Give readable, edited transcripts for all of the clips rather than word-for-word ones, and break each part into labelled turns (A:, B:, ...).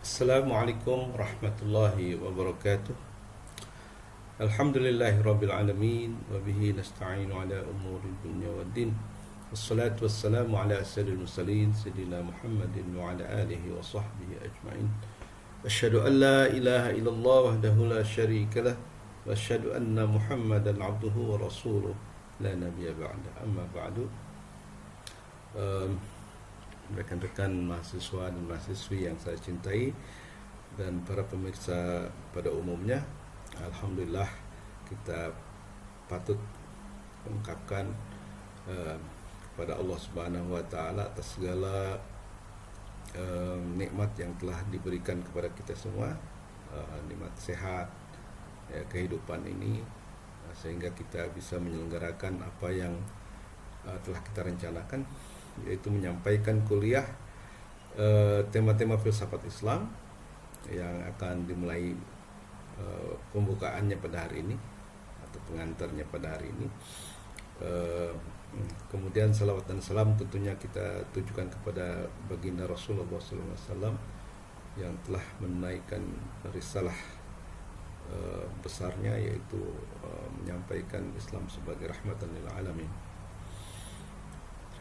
A: Assalamualaikum warahmatullahi wabarakatuh. Alhamdulillahi rabbil alamin wa bihi nasta'inu ala umuri dunya waddin. Wassalatu wassalamu ala asyrafil mursalin sayyidina Muhammadin wa ala alihi wa sahbihi ajma'in. Asyhadu an la ilaha illallah wahdahu la syarika lah wa asyhadu anna Muhammadan abduhu wa rasuluh la nabiyya ba'da. Amma ba'du. Rekan-rekan mahasiswa dan mahasiswi yang saya cintai dan para pemirsa pada umumnya, alhamdulillah kita patut mengungkapkan kepada Allah Subhanahu wa taala atas segala nikmat yang telah diberikan kepada kita semua, nikmat sehat, kehidupan ini, sehingga kita bisa menyelenggarakan apa yang telah kita rencanakan, yaitu menyampaikan kuliah tema-tema filsafat Islam yang akan dimulai pembukaannya pada hari ini atau pengantarnya pada hari ini. Kemudian salawat dan salam tentunya kita tujukan kepada baginda Rasulullah SAW yang telah menaikkan risalah besarnya, yaitu menyampaikan Islam sebagai rahmatan lil alamin.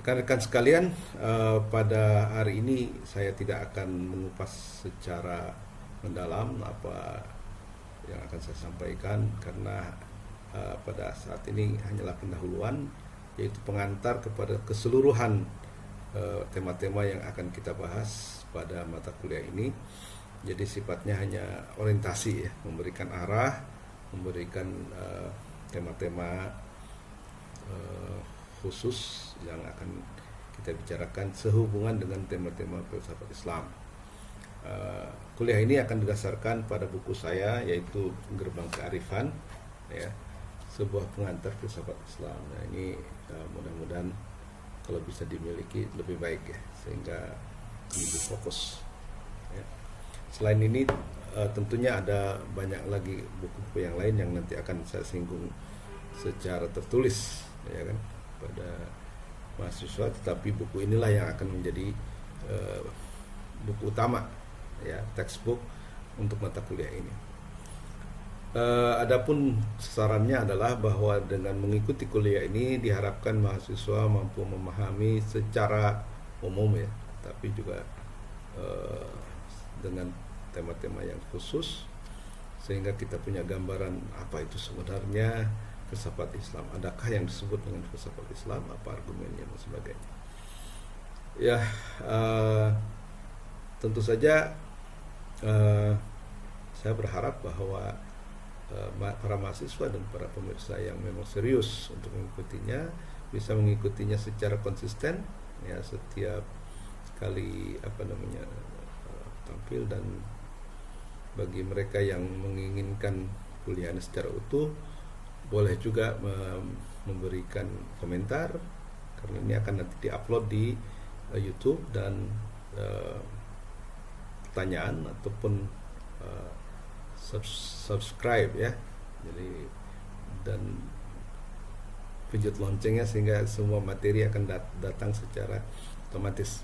A: Rekan-rekan sekalian, pada hari ini saya tidak akan mengupas secara mendalam apa yang akan saya sampaikan, karena pada saat ini hanyalah pendahuluan, yaitu pengantar kepada keseluruhan tema-tema yang akan kita bahas pada mata kuliah ini. Jadi sifatnya hanya orientasi, memberikan arah, memberikan tema-tema khusus yang akan kita bicarakan sehubungan dengan tema-tema filsafat Islam. Kuliah ini akan didasarkan pada buku saya, yaitu Gerbang Kearifan, sebuah pengantar filsafat Islam. Nah, ini mudah-mudahan kalau bisa dimiliki lebih baik, sehingga lebih fokus. Selain ini tentunya ada banyak lagi buku-buku yang lain yang nanti akan saya singgung secara tertulis, pada mahasiswa, tetapi buku inilah yang akan menjadi buku utama, textbook untuk mata kuliah ini. Adapun sasarannya adalah bahwa dengan mengikuti kuliah ini diharapkan mahasiswa mampu memahami secara umum, tapi juga dengan tema-tema yang khusus, sehingga kita punya gambaran apa itu sebenarnya filsafat Islam, adakah yang disebut dengan filsafat Islam, apa argumennya dan sebagainya. Tentu saja saya berharap bahwa para mahasiswa dan para pemirsa yang memang serius untuk mengikutinya bisa mengikutinya secara konsisten, setiap kali tampil. Dan bagi mereka yang menginginkan kuliahnya secara utuh, boleh juga memberikan komentar, karena ini akan nanti diupload di YouTube, dan pertanyaan ataupun subscribe, jadi, dan pijat loncengnya sehingga semua materi akan datang secara otomatis.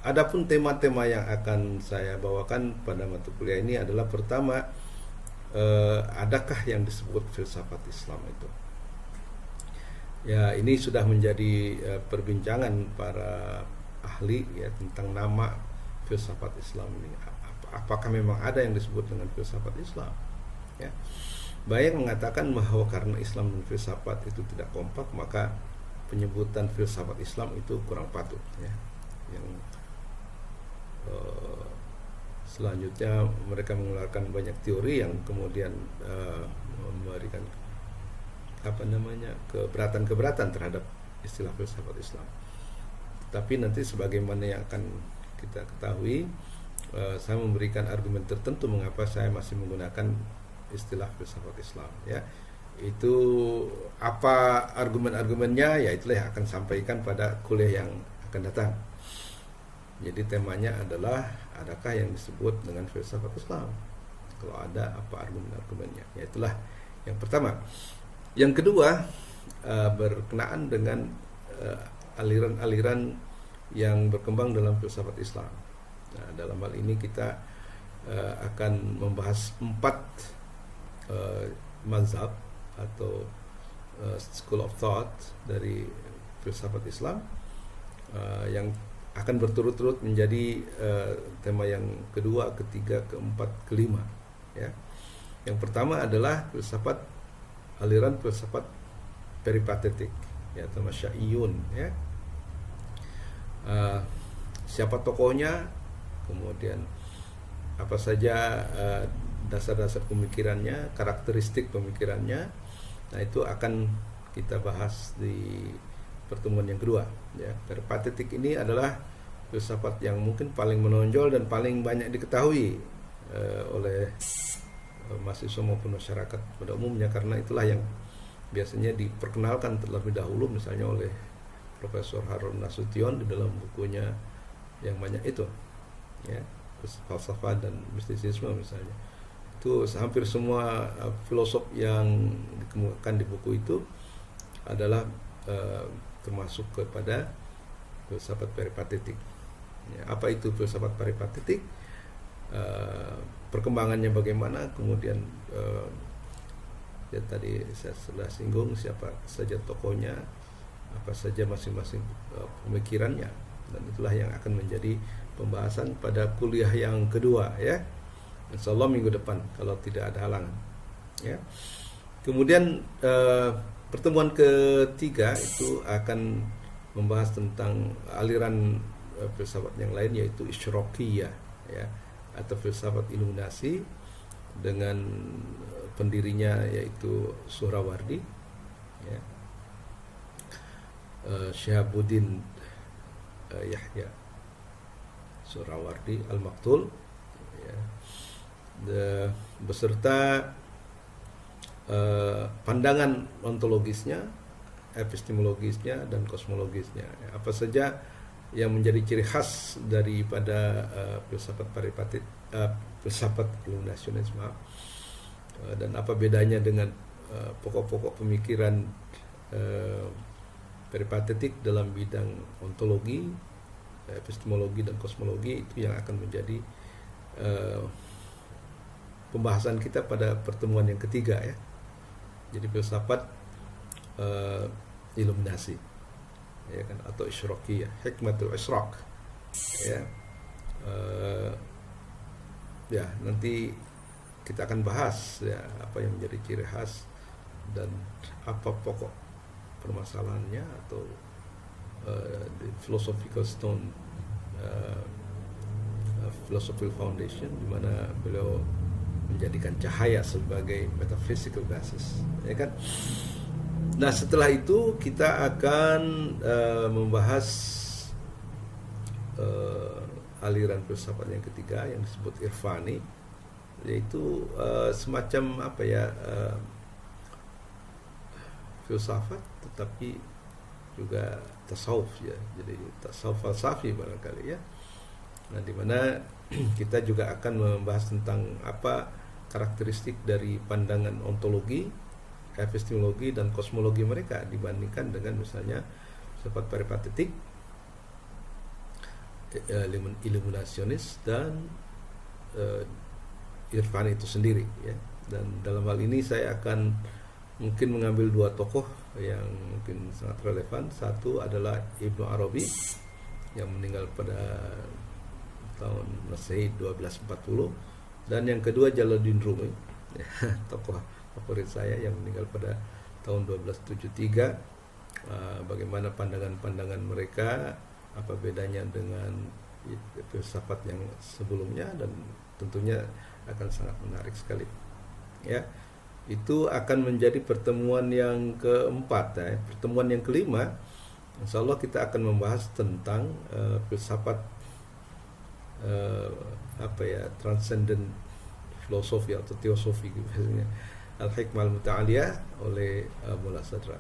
A: Adapun tema-tema yang akan saya bawakan pada mata kuliah ini adalah, pertama, adakah yang disebut filsafat Islam itu? Ini sudah menjadi perbincangan para ahli, tentang nama filsafat Islam ini. Apakah memang ada yang disebut dengan filsafat Islam? Banyak mengatakan bahwa karena Islam dan filsafat itu tidak kompak, maka penyebutan filsafat Islam itu kurang patut. Yang selanjutnya mereka mengeluarkan banyak teori yang kemudian memberikan keberatan terhadap istilah filsafat Islam. Tapi nanti sebagaimana yang akan kita ketahui, saya memberikan argumen tertentu mengapa saya masih menggunakan istilah filsafat Islam. Itu apa argumen-argumennya, itulah yang akan sampaikan pada kuliah yang akan datang. Jadi temanya adalah, adakah yang disebut dengan filsafat Islam? Kalau ada, apa argumen-argumennya? Itulah yang pertama. Yang kedua, berkenaan dengan aliran-aliran yang berkembang dalam filsafat Islam. Nah, dalam hal ini kita akan membahas 4 mazhab atau school of thought dari filsafat Islam yang akan berturut-turut menjadi tema yang kedua, ketiga, keempat, kelima, ya. Yang pertama adalah aliran filsafat peripatetik, ya, tamasya'iyun, ya. Siapa tokohnya, kemudian apa saja dasar-dasar pemikirannya, karakteristik pemikirannya. Nah, itu akan kita bahas di pertemuan yang kedua, ya. Peripatetik ini adalah filsafat yang mungkin paling menonjol dan paling banyak diketahui oleh mahasiswa maupun masyarakat pada umumnya, karena itulah yang biasanya diperkenalkan terlebih dahulu, misalnya oleh Profesor Harun Nasution di dalam bukunya yang banyak itu, ya, falsafah dan mistisisme misalnya. Itu hampir semua filosof yang dikemukakan di buku itu adalah termasuk kepada filsafat peripatetik. Ya, apa itu filsafat peripatetik? Perkembangannya bagaimana? Kemudian ya tadi saya sudah singgung siapa saja tokohnya, apa saja masing-masing pemikirannya, dan itulah yang akan menjadi pembahasan pada kuliah yang kedua, ya. Insyaallah minggu depan kalau tidak ada halangan, ya. Kemudian pertemuan ketiga itu akan membahas tentang aliran filsafat yang lain, yaitu Isyraqiyah, ya, atau filsafat iluminasi dengan pendirinya yaitu Suhrawardi, ya. Syihabuddin Yahya Suhrawardi Al-Maktul, ya, beserta pandangan ontologisnya, epistemologisnya, dan kosmologisnya. Apa saja yang menjadi ciri khas daripada filsafat peripatetik, filsafat iluminasionisme, dan apa bedanya dengan pokok-pokok pemikiran peripatetik dalam bidang ontologi, epistemologi, dan kosmologi. Itu yang akan menjadi pembahasan kita pada pertemuan yang ketiga, ya. Jadi filsafat iluminasi, ya kan, atau Isyraqiyah, hikmatul Isyraq, ya. Ya, nanti kita akan bahas, ya, apa yang menjadi ciri khas dan apa pokok permasalahannya, atau the philosophical stone, philosophical foundation, di mana beliau menjadikan cahaya sebagai metaphysical basis, ya kan. Nah, setelah itu kita akan membahas aliran filsafat yang ketiga yang disebut Irfani, yaitu semacam apa ya, filsafat tetapi juga tasawuf, ya. Jadi tasawuf falsafi barangkali, ya. Nah, di mana kita juga akan membahas tentang apa karakteristik dari pandangan ontologi, epistemologi, dan kosmologi mereka dibandingkan dengan misalnya filsafat peripatetik, iluminasionis, dan Irfani itu sendiri, ya. Dan dalam hal ini saya akan mungkin mengambil 2 tokoh yang mungkin sangat relevan. Satu adalah Ibnu Arabi yang meninggal pada tahun Masehi 1240, dan yang kedua Jalaluddin Rumi, tokoh favorit saya, yang meninggal pada tahun 1273. Bagaimana pandangan-pandangan mereka, apa bedanya dengan filsafat yang sebelumnya, dan tentunya akan sangat menarik sekali, ya. Itu akan menjadi pertemuan yang keempat, ya. Pertemuan yang kelima, insyaallah kita akan membahas tentang filsafat apa ya, transcendent filosofi atau teosofi, biasanya Al-Hikmah Al-Muta'aliyah oleh Mullah Sadra.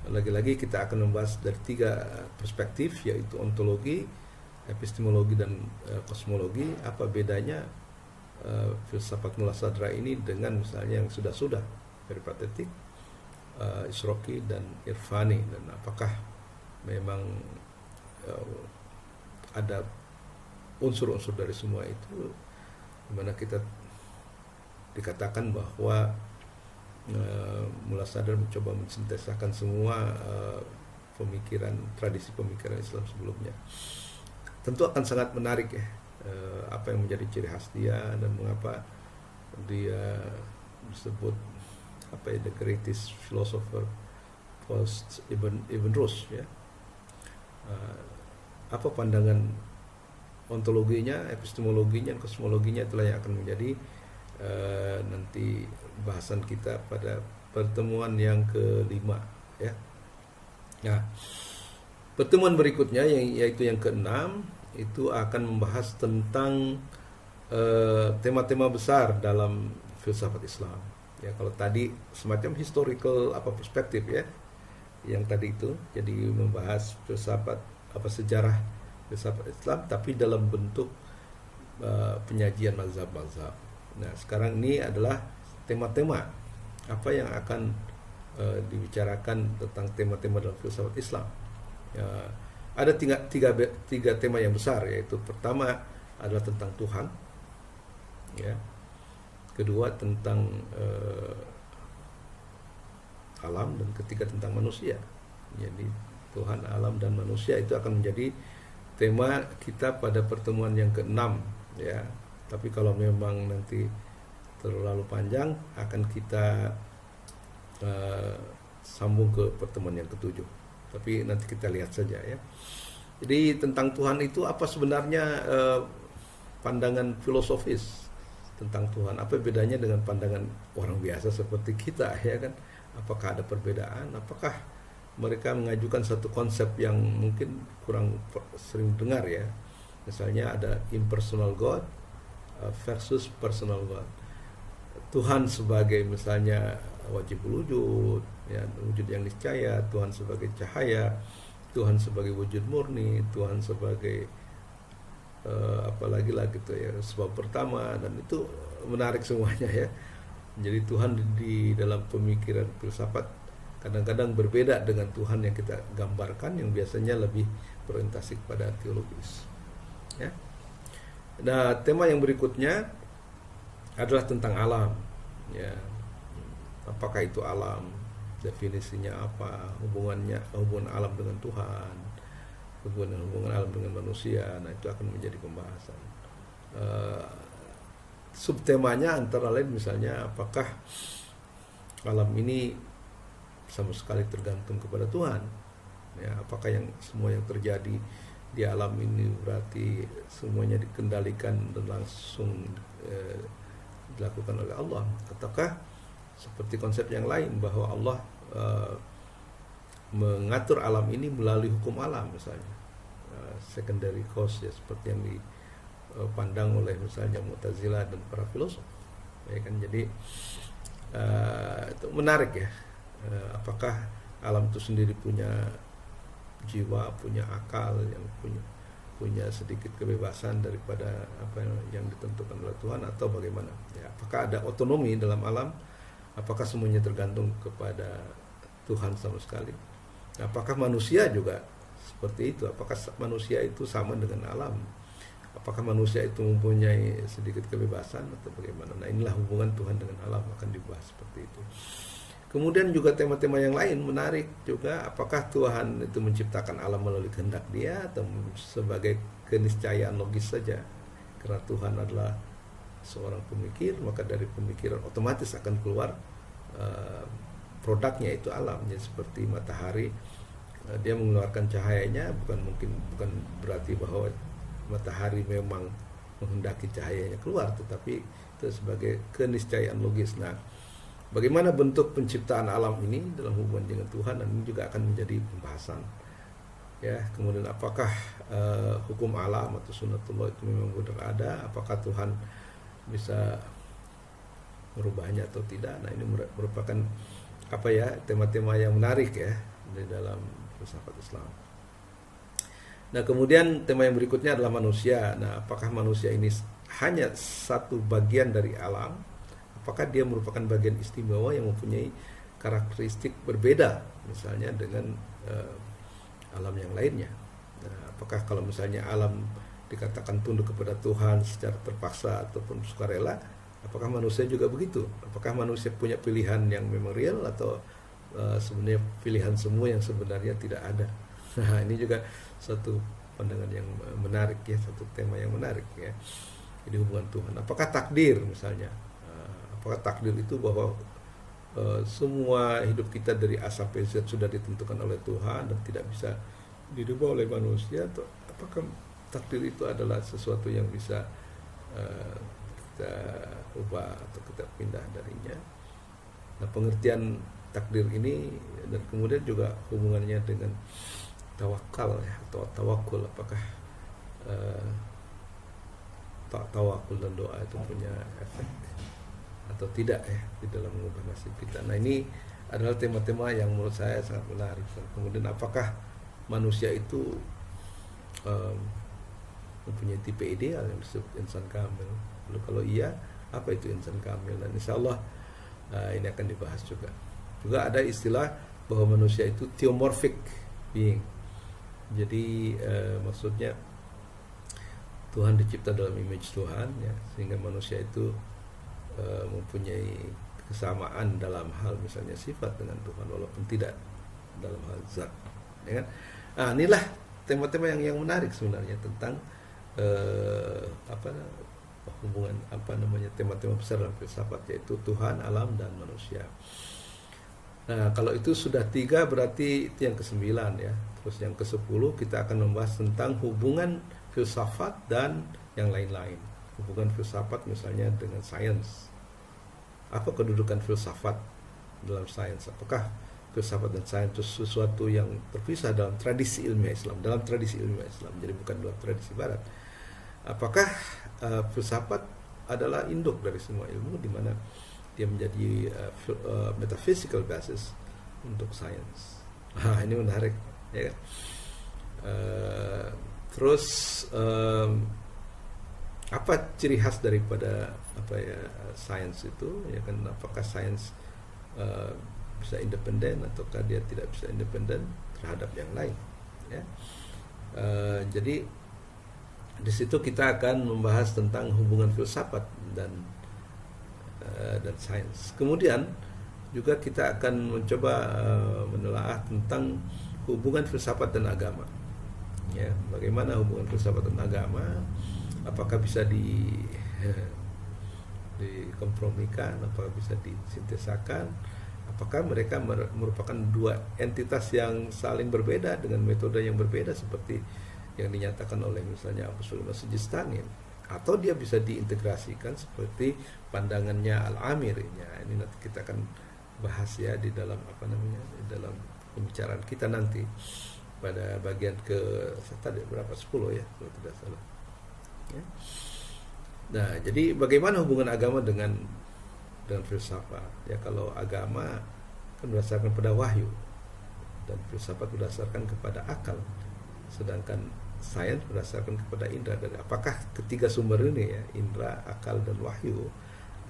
A: Lagi-lagi kita akan membahas dari 3 perspektif, yaitu ontologi, epistemologi, dan kosmologi. Apa bedanya filsafat Mullah Sadra ini dengan misalnya yang sudah-sudah peripatetik, Isyraqi, dan Irfani, dan apakah memang ada unsur-unsur dari semua itu, dimana kita dikatakan bahwa Mullah Sadr mencoba mensintesakan semua pemikiran, tradisi pemikiran Islam sebelumnya. Tentu akan sangat menarik ya, apa yang menjadi ciri khas dia dan mengapa dia disebut the greatest philosopher post Ibn Rushd ya. Apa pandangan ontologinya, epistemologinya, kosmologinya, itulah yang akan menjadi nanti bahasan kita pada pertemuan yang kelima ya. Nah, pertemuan berikutnya yaitu yang keenam itu akan membahas tentang tema-tema besar dalam filsafat Islam. Ya, kalau tadi semacam historical perspektif ya, yang tadi itu jadi membahas filsafat sejarah filsafat Islam, tapi dalam bentuk penyajian mazhab-mazhab. Nah, sekarang ini adalah tema-tema apa yang akan dibicarakan tentang tema-tema dalam filsafat Islam. Ya, ada tiga tema yang besar, yaitu pertama adalah tentang Tuhan, ya. Kedua tentang alam, dan ketiga tentang manusia. Jadi Tuhan, alam, dan manusia itu akan menjadi tema kita pada pertemuan yang ke-6 ya. Tapi kalau memang nanti terlalu panjang, akan kita sambung ke pertemuan yang ke-7. Tapi nanti kita lihat saja ya. Jadi tentang Tuhan itu apa sebenarnya pandangan filosofis tentang Tuhan? Apa bedanya dengan pandangan orang biasa seperti kita ya kan? Apakah ada perbedaan? Apakah mereka mengajukan satu konsep yang mungkin kurang sering dengar ya? Misalnya ada impersonal God versus personal God. Tuhan sebagai misalnya wajib wujud, ya, wujud yang niscaya, Tuhan sebagai cahaya, Tuhan sebagai wujud murni, Tuhan sebagai apalagi lah gitu ya, sebab pertama, dan itu menarik semuanya ya. Jadi Tuhan di dalam pemikiran filsafat kadang-kadang berbeda dengan Tuhan yang kita gambarkan, yang biasanya lebih berorientasi kepada teologis ya. Nah, tema yang berikutnya adalah tentang alam ya. Apakah itu alam, definisinya apa, hubungan alam dengan Tuhan, hubungan alam dengan manusia. Nah, itu akan menjadi pembahasan. Subtemanya antara lain misalnya, apakah alam ini sama sekali tergantung kepada Tuhan ya, apakah semua yang terjadi di alam ini berarti semuanya dikendalikan dan langsung dilakukan oleh Allah, ataukah seperti konsep yang lain bahwa Allah mengatur alam ini melalui hukum alam misalnya, secondary cause ya, seperti yang dipandang oleh misalnya Mu'tazilah dan para filosof ya kan. Jadi itu menarik ya, apakah alam itu sendiri punya jiwa, punya akal, yang punya sedikit kebebasan daripada apa yang ditentukan oleh Tuhan, atau bagaimana ya, apakah ada otonomi dalam alam, apakah semuanya tergantung kepada Tuhan sama sekali, apakah manusia juga seperti itu, apakah manusia itu sama dengan alam, apakah manusia itu mempunyai sedikit kebebasan atau bagaimana. Nah, inilah hubungan Tuhan dengan alam akan dibahas seperti itu. Kemudian juga tema-tema yang lain menarik juga, apakah Tuhan itu menciptakan alam melalui kehendak Dia atau sebagai keniscayaan logis saja. Karena Tuhan adalah seorang pemikir, maka dari pemikiran otomatis akan keluar produknya, itu alam. Jadi seperti matahari, dia mengeluarkan cahayanya, bukan berarti bahwa matahari memang menghendaki cahayanya keluar, tetapi itu sebagai keniscayaan logis. Nah, bagaimana bentuk penciptaan alam ini dalam hubungan dengan Tuhan, dan ini juga akan menjadi pembahasan ya. Kemudian apakah hukum alam atau sunnatullah itu memang benar ada, apakah Tuhan bisa merubahnya atau tidak. Nah, ini merupakan tema-tema yang menarik ya di dalam filsafat Islam. Nah, kemudian tema yang berikutnya adalah manusia. Nah, apakah manusia ini hanya satu bagian dari alam? Apakah dia merupakan bagian istimewa yang mempunyai karakteristik berbeda misalnya dengan alam yang lainnya? Nah, apakah kalau misalnya alam dikatakan tunduk kepada Tuhan secara terpaksa ataupun sukarela, apakah manusia juga begitu? Apakah manusia punya pilihan yang memang real atau sebenarnya pilihan semua yang sebenarnya tidak ada? Nah, ini juga satu pandangan yang menarik ya, satu tema yang menarik ya. Jadi hubungan Tuhan. Apakah takdir misalnya? Apakah takdir itu bahwa semua hidup kita dari A sampai Z sudah ditentukan oleh Tuhan dan tidak bisa dirubah oleh manusia? Atau apakah takdir itu adalah sesuatu yang bisa kita ubah atau kita pindah darinya? Nah, pengertian takdir ini dan kemudian juga hubungannya dengan tawakal ya, atau tawakul, apakah tawakul dan doa itu punya efek atau tidak ya di dalam mengubah nasib kita. Nah, ini adalah tema-tema yang menurut saya sangat menarik. Kemudian apakah manusia itu mempunyai tipe ideal yang disebut insan kamil? Lalu kalau iya, apa itu insan kamil? Dan insya Allah ini akan dibahas juga. Juga ada istilah bahwa manusia itu theomorphic being. Jadi maksudnya Tuhan dicipta dalam image Tuhan ya, sehingga manusia itu mempunyai kesamaan dalam hal misalnya sifat dengan Tuhan walaupun tidak dalam hal zat ya kan? Nah, inilah tema-tema yang menarik sebenarnya tentang hubungan tema-tema besar dalam filsafat, yaitu Tuhan, alam, dan manusia. Nah, kalau itu sudah 3 berarti itu yang ke-9 ya. Terus yang ke-10 kita akan membahas tentang hubungan filsafat dan yang lain-lain. Hubungan filsafat misalnya dengan sains. Apa kedudukan filsafat dalam sains? Apakah filsafat dan sains itu sesuatu yang terpisah dalam tradisi ilmiah Islam? Dalam tradisi ilmiah Islam, jadi bukan dalam tradisi Barat. Apakah filsafat adalah induk dari semua ilmu, di mana dia menjadi metaphysical basis untuk sains? Nah, ini menarik ya kan? Terus apa ciri khas daripada sains itu ya kan? Apakah sains bisa independen ataukah dia tidak bisa independen terhadap yang lain ya? Jadi di situ kita akan membahas tentang hubungan filsafat dan sains. Kemudian juga kita akan mencoba menelaah tentang hubungan filsafat dan agama. Ya, bagaimana hubungan filsafat dan agama? Apakah bisa dikompromikan? Apakah bisa disintesakan? Apakah mereka merupakan dua entitas yang saling berbeda dengan metode yang berbeda seperti yang dinyatakan oleh misalnya Abu Sulaiman Sijistani, atau dia bisa diintegrasikan seperti pandangannya Al-Amir? Ya, ini nanti kita akan bahas ya di dalam di dalam pembicaraan kita nanti pada bagian tadi berapa 10 ya kalau tidak salah ya. Nah, jadi bagaimana hubungan agama dengan filsafat ya? Kalau agama kan berdasarkan pada wahyu dan filsafat berdasarkan kepada akal, sedangkan sains berdasarkan kepada indera. Dan apakah ketiga sumber ini ya, indera, akal, dan wahyu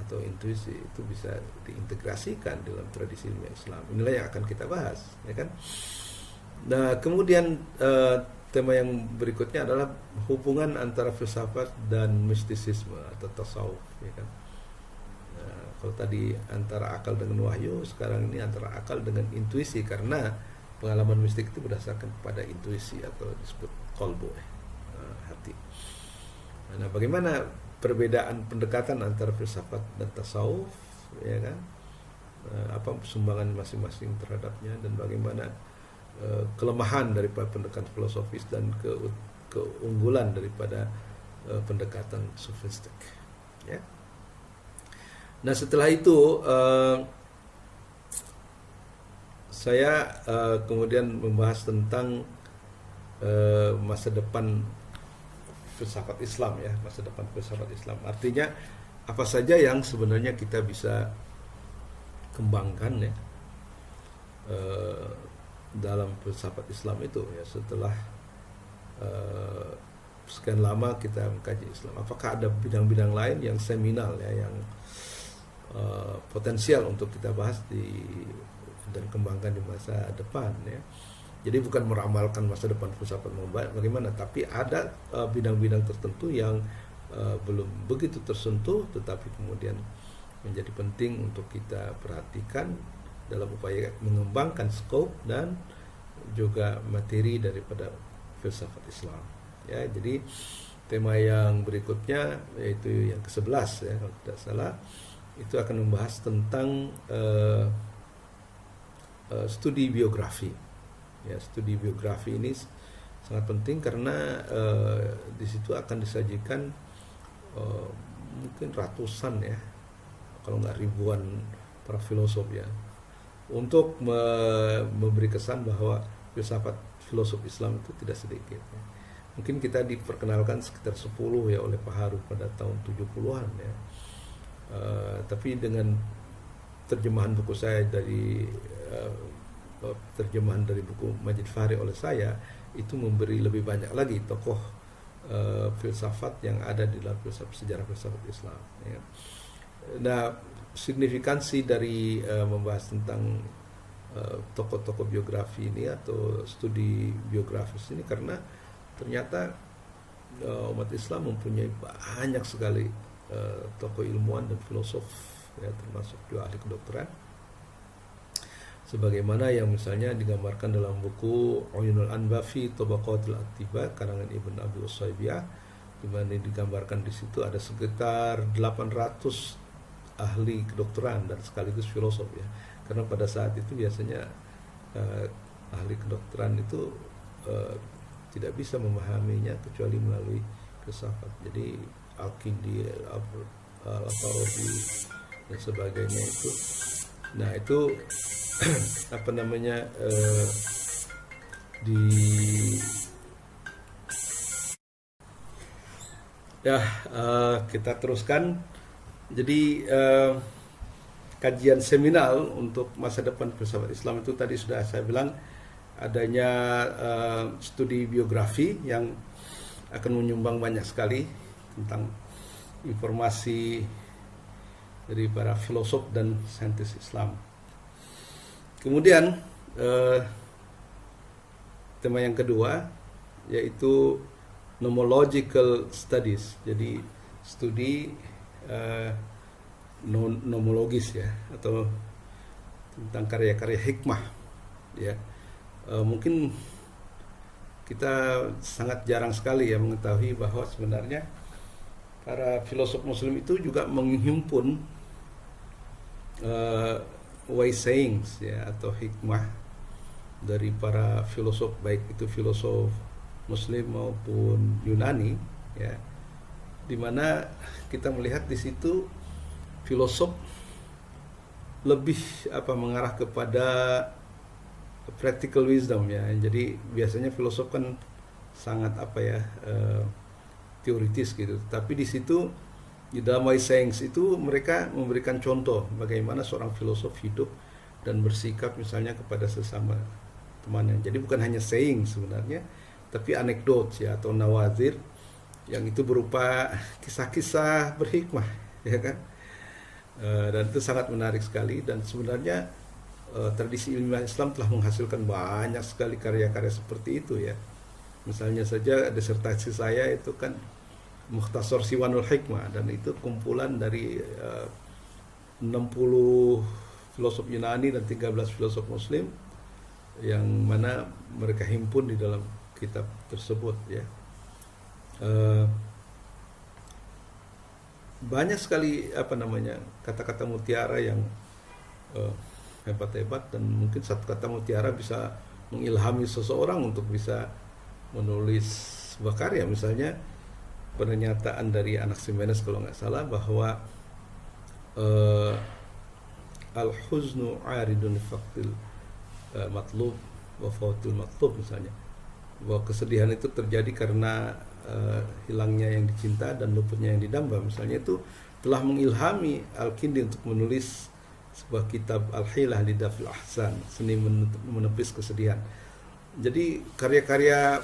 A: atau intuisi, itu bisa diintegrasikan dalam tradisi ilmiah Islam? Inilah yang akan kita bahas ya kan. Nah, kemudian tema yang berikutnya adalah hubungan antara filsafat dan mistisisme atau tasawuf ya kan. Nah, kalau tadi antara akal dengan wahyu, sekarang ini antara akal dengan intuisi, karena pengalaman mistik itu berdasarkan pada intuisi atau disebut qalbu, hati. Nah, bagaimana perbedaan pendekatan antara filsafat dan tasawuf ya kan? Apa sumbangan masing-masing terhadapnya, dan bagaimana kelemahan daripada pendekatan filosofis dan keunggulan daripada pendekatan sofistik ya. Nah, setelah itu saya kemudian membahas tentang masa depan filsafat Islam ya, masa depan filsafat Islam. Artinya apa saja yang sebenarnya kita bisa kembangkan ya dalam filsafat Islam itu ya, setelah sekian lama kita mengkaji Islam. Apakah ada bidang-bidang lain yang seminal ya, yang potensial untuk kita bahas dan kembangkan di masa depan ya. Jadi bukan meramalkan masa depan filsafat bagaimana, tapi ada bidang-bidang tertentu yang belum begitu tersentuh, tetapi kemudian menjadi penting untuk kita perhatikan dalam upaya mengembangkan skop dan juga materi daripada filsafat Islam. Ya, jadi tema yang berikutnya yaitu yang ke-11 ya kalau tidak salah, itu akan membahas tentang studi biografi. Ya, studi biografi ini sangat penting karena di situ akan disajikan mungkin ratusan ya, kalau nggak ribuan para filosof ya, untuk memberi kesan bahwa filsafat filosof Islam itu tidak sedikit. Mungkin kita diperkenalkan sekitar 10 ya oleh Pak Haru pada tahun 70-an ya. Tapi dengan terjemahan buku saya dari terjemahan dari buku Majid Fahri oleh saya, itu memberi lebih banyak lagi tokoh filsafat yang ada di dalam sejarah filsafat Islam ya. Nah, signifikansi dari membahas tentang tokoh-tokoh biografi ini atau studi biografis ini karena ternyata umat Islam mempunyai banyak sekali tokoh ilmuwan dan filosof ya, termasuk juga ahli kedokteran, sebagaimana yang misalnya digambarkan dalam buku Uyunul Anba fi Tabaqatil Attiba karangan Ibn Abi Usaybiyah, di mana digambarkan di situ ada sekitar 800 ahli kedokteran dan sekaligus filosof ya. Karena pada saat itu biasanya ahli kedokteran itu tidak bisa memahaminya kecuali melalui filsafat. Jadi Al-Kindi, Al-Farabi dan sebagainya itu. Nah, itu apa namanya kita teruskan. Jadi kajian seminal untuk masa depan filsafat Islam itu tadi sudah saya bilang adanya studi biografi yang akan menyumbang banyak sekali tentang informasi dari para filosof dan saintis Islam. Kemudian tema yang kedua yaitu nomological studies, jadi studi nomologis ya, atau tentang karya-karya hikmah ya. Mungkin kita sangat jarang sekali ya mengetahui bahwa sebenarnya para filosof muslim itu juga menghimpun wise sayings ya, atau hikmah dari para filosof, baik itu filosof muslim maupun Yunani ya, dimana kita melihat di situ filosof lebih mengarah kepada practical wisdom ya. Jadi biasanya filosof kan sangat teoritis gitu. Tapi di situ di dalam wise sayings itu mereka memberikan contoh bagaimana seorang filosof hidup dan bersikap misalnya kepada sesama temannya. Jadi bukan hanya saying sebenarnya, tapi anekdot ya atau nawazir yang itu berupa kisah-kisah berhikmah ya kan. Dan itu sangat menarik sekali, dan sebenarnya tradisi ilmiah Islam telah menghasilkan banyak sekali karya-karya seperti itu ya. Misalnya saja disertasi saya itu kan Mukhtasar Siwanul Hikmah, dan itu kumpulan dari 60 filosof Yunani dan 13 filosof Muslim yang mana mereka himpun di dalam kitab tersebut ya. Banyak sekali kata-kata mutiara yang hebat-hebat, dan mungkin satu kata mutiara bisa mengilhami seseorang untuk bisa menulis sebuah karya. Misalnya pernyataan dari Anaximenes kalau nggak salah bahwa al-huznu aridun faqtil matlub wa fawtul matlub, misalnya bahwa kesedihan itu terjadi karena hilangnya yang dicinta dan luputnya yang didamba. Misalnya itu telah mengilhami Al-Kindi untuk menulis sebuah kitab Al-Hilah li Dafil Ahsan, seni menepis kesedihan. Jadi karya-karya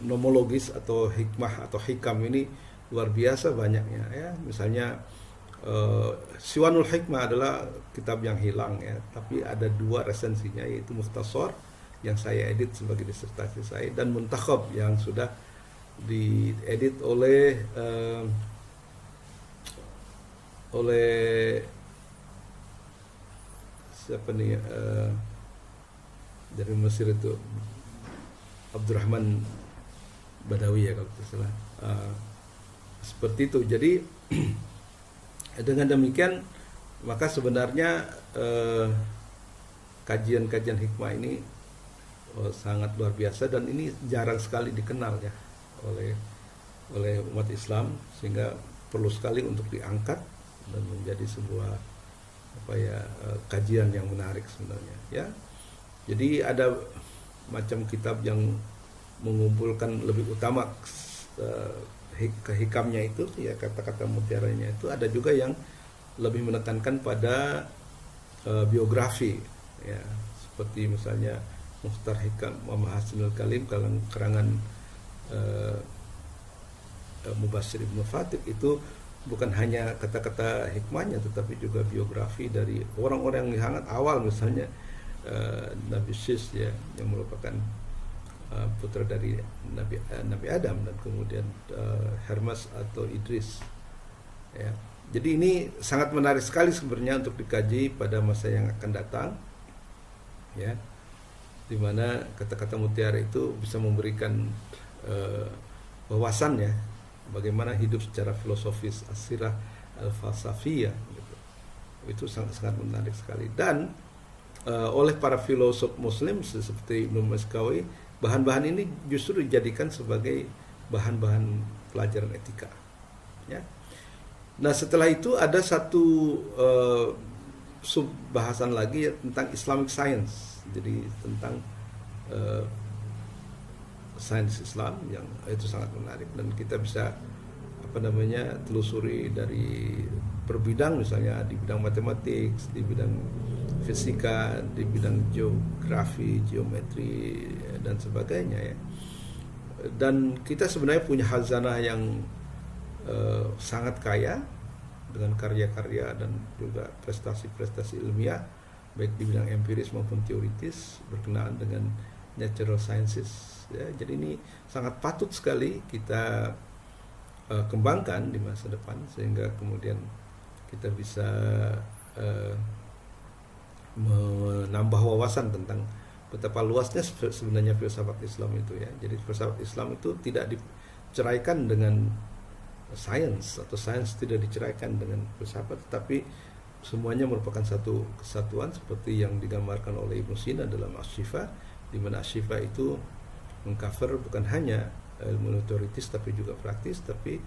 A: nomologis atau hikmah atau hikam ini luar biasa banyaknya ya. Misalnya Siwanul Hikmah adalah kitab yang hilang ya, tapi ada dua resensinya, yaitu Mukhtasar yang saya edit sebagai disertasi saya, dan Muntakhab yang sudah diedit oleh siapa nih, dari Mesir itu, Abdurrahman Badawi ya kalau tidak salah. Seperti itu. Jadi dengan demikian maka sebenarnya kajian-kajian hikmah ini sangat luar biasa, dan ini jarang sekali dikenal ya oleh umat Islam, sehingga perlu sekali untuk diangkat dan menjadi sebuah kajian yang menarik sebenarnya ya. Jadi ada macam kitab yang mengumpulkan lebih utama hikamnya itu ya, kata-kata mutiaranya itu. Ada juga yang lebih menekankan pada biografi ya, seperti misalnya Mukhtar Hikam Muhammad Hasanul Kalim, karangan Mubashir Ibnu Fatih, itu bukan hanya kata-kata hikmahnya tetapi juga biografi dari orang-orang yang sangat awal, misalnya Nabi Sis ya, yang merupakan putra dari Nabi Adam, dan kemudian Hermas atau Idris ya. Jadi ini sangat menarik sekali sebenarnya untuk dikaji pada masa yang akan datang ya, di mana kata-kata mutiara itu bisa memberikan wawasan ya, bagaimana hidup secara filosofis, asirah al-falsafiyah gitu. Itu sangat menarik sekali. Dan oleh para filosof muslim seperti Ibnu Maskawi, bahan-bahan ini justru dijadikan sebagai bahan-bahan pelajaran etika ya. Nah, setelah itu ada satu sub bahasan lagi ya, tentang Islamic Science. Jadi tentang sains Islam, yang itu sangat menarik, dan kita bisa telusuri dari per bidang, misalnya di bidang matematik, di bidang fisika, di bidang geografi, geometri dan sebagainya ya. Dan kita sebenarnya punya khazanah yang sangat kaya dengan karya-karya dan juga prestasi-prestasi ilmiah, baik di bidang empiris maupun teoritis berkenaan dengan natural sciences ya. Jadi ini sangat patut sekali kita kembangkan di masa depan, sehingga kemudian kita bisa menambah wawasan tentang betapa luasnya sebenarnya filsafat Islam itu ya. Jadi filsafat Islam itu tidak diceraikan dengan sains, atau sains tidak diceraikan dengan filsafat, tetapi semuanya merupakan satu kesatuan, seperti yang digambarkan oleh Ibnu Sina dalam Asy-Syifa, di mana Asy-Syifa itu mengcover bukan hanya ilmu teoritis tapi juga praktis, tapi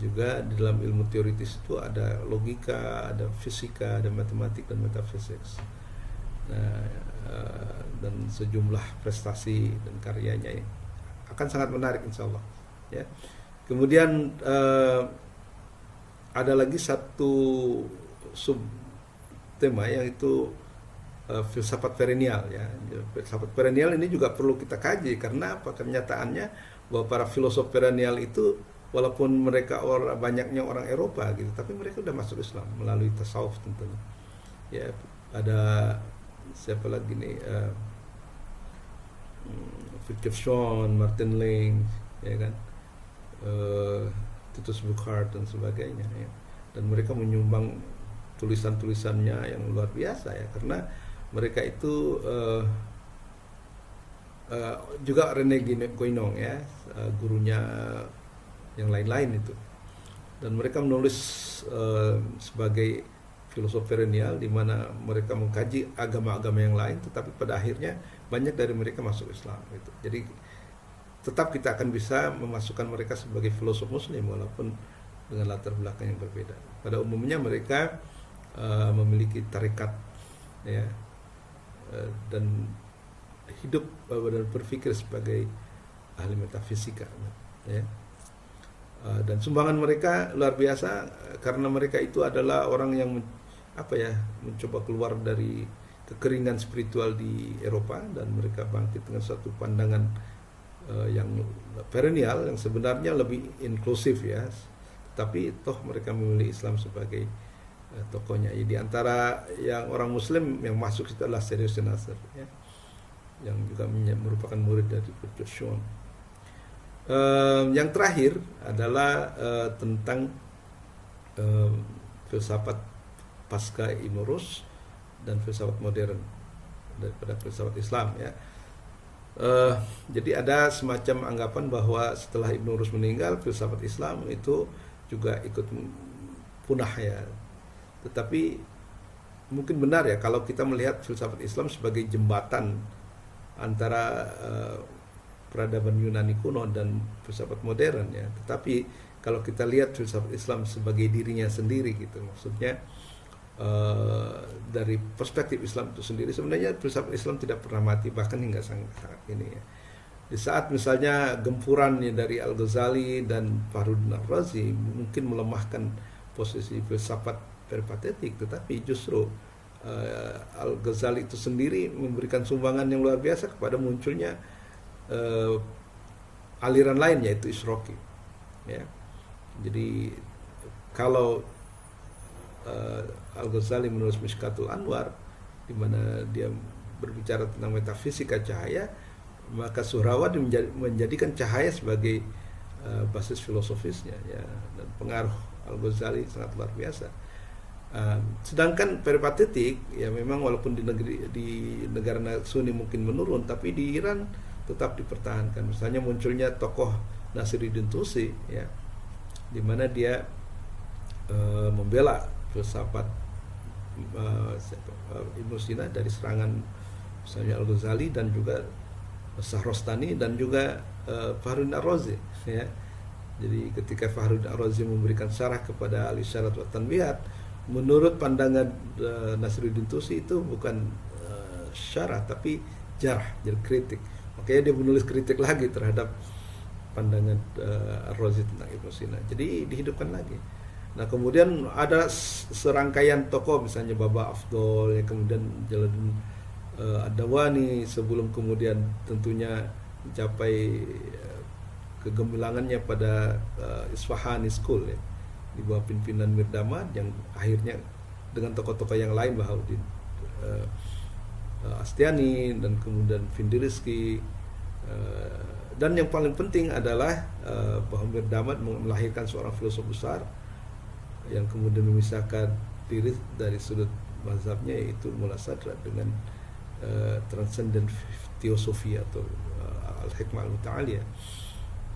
A: juga di dalam ilmu teoritis itu ada logika, ada fisika, ada matematik dan metafisik. Nah, dan sejumlah prestasi dan karyanya akan sangat menarik insyaallah ya. Kemudian ada lagi satu sub tema, yaitu filsafat perennial ya. Filsafat perennial ini juga perlu kita kaji, karena apa? Kenyataannya bahwa para filosof perennial itu, walaupun mereka banyaknya orang Eropa gitu, tapi mereka sudah masuk Islam melalui tasawuf tentunya ya. Ada siapa lagi nih, Wittgenstein, Martin Lings ya kan, Titus Burckhardt dan sebagainya ya. Dan mereka menyumbang tulisan-tulisannya yang luar biasa ya, karena mereka itu juga René Guénon ya, gurunya yang lain-lain itu, dan mereka menulis sebagai filosof perennial, di mana mereka mengkaji agama-agama yang lain, tetapi pada akhirnya banyak dari mereka masuk Islam gitu. Jadi tetap kita akan bisa memasukkan mereka sebagai filosof muslim walaupun dengan latar belakang yang berbeda. Pada umumnya mereka memiliki tarekat ya, dan hidup dan berpikir sebagai ahli metafisika ya. Dan sumbangan mereka luar biasa, karena mereka itu adalah orang yang mencoba keluar dari kekeringan spiritual di Eropa, dan mereka bangkit dengan suatu pandangan yang perennial, yang sebenarnya lebih inklusif ya, tapi toh mereka memilih Islam sebagai tokohnya. Di antara yang orang Muslim yang masuk itu adalah Syed Hussein Nasr ya. yang juga merupakan murid dari Joshua. Yang terakhir adalah tentang filsafat pasca Ibn Rushd dan filsafat modern daripada filsafat Islam, ya. Jadi ada semacam anggapan bahwa setelah Ibn Rushd meninggal, filsafat Islam itu juga ikut punah, ya. Tetapi mungkin benar, ya, kalau kita melihat filsafat Islam sebagai jembatan antara peradaban Yunani kuno dan filsafat modern, ya. Tetapi kalau kita lihat filsafat Islam sebagai dirinya sendiri, gitu, maksudnya dari perspektif Islam itu sendiri, sebenarnya filsafat Islam tidak pernah mati, bahkan hingga saat ini, ya. Di saat misalnya gempuran dari Al-Ghazali dan Fakhruddin Ar-Razi mungkin melemahkan posisi filsafat peripatetik, tetapi justru Al-Ghazali itu sendiri memberikan sumbangan yang luar biasa kepada munculnya aliran lain, yaitu Isroqi, ya. Jadi kalau Al-Ghazali menulis Mishkatul Anwar, di mana dia berbicara tentang metafisika cahaya, maka Suhrawardi menjadikan cahaya sebagai basis filosofisnya, ya, dan pengaruh Al-Ghazali sangat luar biasa. Sedangkan peripatetik, ya, memang walaupun di negara Sunni mungkin menurun, tapi di Iran tetap dipertahankan. Misalnya munculnya tokoh Nasiruddin Tusi, ya, di mana dia membela filsafat Ibn Sina dari serangan misalnya Al-Ghazali dan juga Shahrastani dan juga Fakhruddin Ar-Razi, ya. Jadi ketika Fakhruddin Ar-Razi memberikan syarah kepada Al-Isyarat wa Tanbihat, menurut pandangan Nasiruddin Tusi itu bukan syarah tapi jarh, jadi kritik. Makanya dia menulis kritik lagi terhadap pandangan Ar-Razi tentang Ibn Sina. Jadi dihidupkan lagi. Nah, kemudian ada serangkaian tokoh, misalnya Baba Afdol, ya, kemudian Jalaluddin Ad-Dawani, sebelum kemudian tentunya mencapai kegemilangannya pada Isfahani School, ya, di bawah pimpinan Mir Damad, yang akhirnya dengan tokoh-tokoh yang lain, Bahauddin Astiani dan kemudian Findirisky, dan yang paling penting adalah bahwa Mir Damad melahirkan seorang filosof besar yang kemudian memisahkan diri dari sudut mazhabnya, yaitu Mullah Sadra dengan transcendent teosofi atau al-hikmah al-muta'aliyah.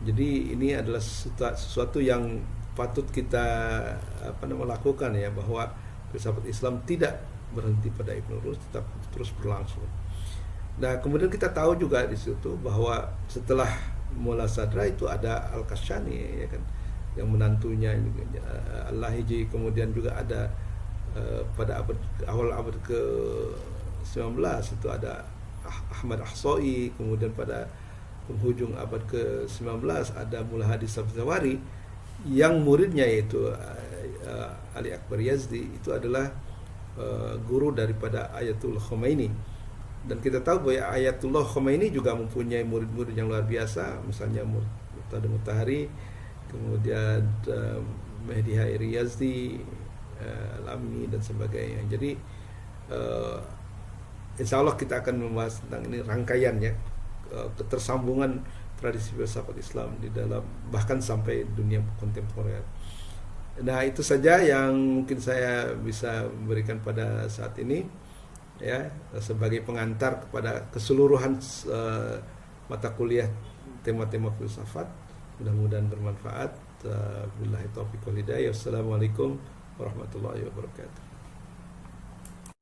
A: Jadi ini adalah sesuatu yang patut kita lakukan, ya, bahwa filsafat Islam tidak berhenti pada Ibn Rushd, tetap terus berlangsung. Nah, kemudian kita tahu juga di situ bahwa setelah Mullah Sadra itu ada Al-Kashani, ya kan, yang menantunya Al-Lahiji, kemudian juga ada pada awal abad ke-19 itu ada Ahmad Ahsoi, kemudian pada penghujung abad ke-19 ada Mullah Hadi Sabzawari, yang muridnya yaitu Ali Akbar Yazdi itu adalah guru daripada Ayatullah Khomeini. Dan kita tahu bahwa Ayatullah Khomeini juga mempunyai murid-murid yang luar biasa, misalnya Murtada Mutahari, kemudian Mehdi Hairi Yazdi, Al-Amini dan sebagainya. Jadi insya Allah kita akan membahas tentang ini rangkaiannya, ketersambungan tradisi filsafat Islam di dalam bahkan sampai dunia kontemporer. Nah, itu saja yang mungkin saya bisa berikan pada saat ini, ya, sebagai pengantar kepada keseluruhan mata kuliah tema-tema filsafat. Mudah-mudahan bermanfaat. Billahi taufiq wal hidayah. Wassalamualaikum warahmatullahi wabarakatuh.